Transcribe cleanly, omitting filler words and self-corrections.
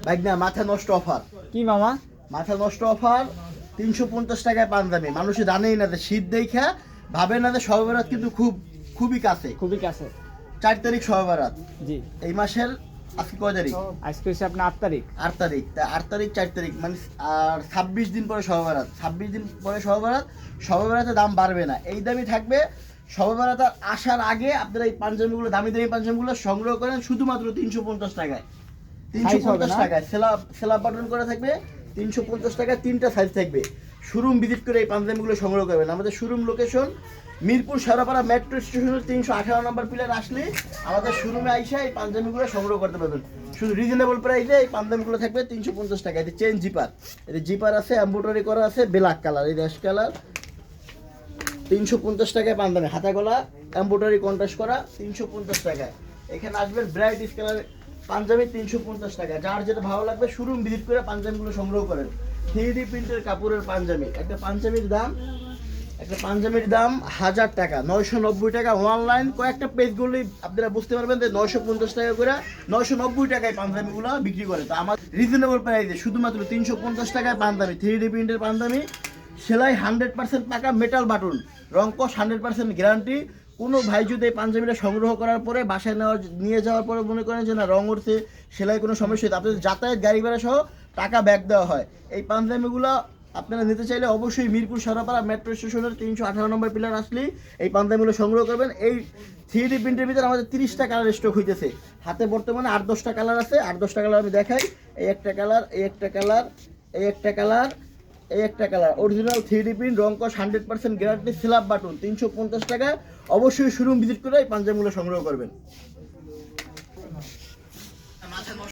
ভাই না, মাথা নষ্ট অফার। কি মামা? মাথা নষ্ট অফার, 350 টাকায় পাঞ্জাবি। মানুষে জানেই না যে শীত দেখা ভাবে না যে শবে বরাত কিন্তু খুবই কাছে। খুবই কাছে। 4 তারিখ শবে বরাত। জি। এই মাসের আজকে কয় তারিখ? আজকে হচ্ছে আপনার 8 তারিখ। 8 তারিখ। তা 8 তারিখ 4 তারিখ মানে আর 26 দিন পরে শবে বরাত। 26 দিন পরে শবে বরাত। শবে বরাতে দাম বাড়বে না, এই দামই থাকবে। শবে বরাত আসার আগে আপনারা এই পাঞ্জাবিগুলো, দামি দামি পাঞ্জাবিগুলো সংগ্রহ করেন শুধুমাত্র 350 টাকায়। 350 টাকায় সেলাপ বাটন করে থাকবে। 350 টাকায় 3টা সাইজ থাকবে। শোরুম ভিজিট করে এই পাঞ্জাবিগুলো সংগ্রহ করবেন। আমাদের showroom location Mirpur Shewrapara metro স্টেশনের 318 নম্বর পিলার আসলে আমাদের শোরুমে আইসা এই পাঞ্জাবিগুলো সংগ্রহ করতে পারবেন। শুধু রিজনেবল প্রাইসে এই পাঞ্জাবিগুলো থাকবে 350 টাকা। এতে চেন জিপার, এতে জিপার আছে, এমব্রয়ডারি করা আছে, ব্ল্যাক কালার, এই র্যাশ কালার। 350 টাকায় পাঞ্জাবি, হাতা গলা এমব্রয়ডারি কন্ট্রাস্ট করা 350 টাকায়। এখানে আসবেন ব্রাইট কালার পাঞ্জাবি 350 টাকা। যার যেটা ভালো লাগবে শোরুম ভিজিট করে পাঞ্জাবিগুলো সংগ্রহ করেন। 3D প্রিন্টের কাপড়ের পাঞ্জাবি। একটা পাঞ্জাবির দাম 1000 টাকা, 990 টাকা। অনলাইন কয়েকটা পেজ করলেই আপনারা বুঝতে পারবেন যে 950 টাকা করে 990 টাকায় পাঞ্জাবিগুলো বিক্রি করে। তো আমার রিজনেবল প্রাইসে শুধুমাত্র 350 টাকায় পাঞ্জাবি, 3D প্রিন্টের পাঞ্জাবি, সেলাই 100% পাকা, মেটাল বাটন, রং কস 100% গ্যারান্টি। কোনো ভাই যদি এই পাঞ্জাবিটা সংগ্রহ করার পরে বাসায় নিয়ে যাওয়ার পরে মনে করেন যে না রং উঠছে, সেলাই কোনো সমস্যা হচ্ছে, আপনাদের যাতায়াত গাড়ি ভাড়া সহ টাকা ব্যাক দেওয়া হয়। এই পাঞ্জাবিগুলো আপনারা নিতে চাইলে অবশ্যই মিরপুর শেওড়াপাড়া মেট্রো স্টেশনের 318 নম্বর পিলার আসলেই এই পাঞ্জাবিগুলো সংগ্রহ করবেন। এই 3D প্রিন্টের ভিতরে আমাদের 30টা কালার স্টক হইতেছে। হাতে বর্তমানে 8-10টা কালার আছে। 8-10টা কালার আমি দেখাই। এই একটা কালার, এই একটা কালার, এই একটা কালার, এই একটা কালার। অরিজিনাল 3D প্রিন্ট, রং কস 100% গ্যারান্টি, সেলাপ বাটন 350 টাকা। অবশ্যই শোরুম ভিজিট করে এই পাঞ্জাবিগুলো সংগ্রহ করবেন।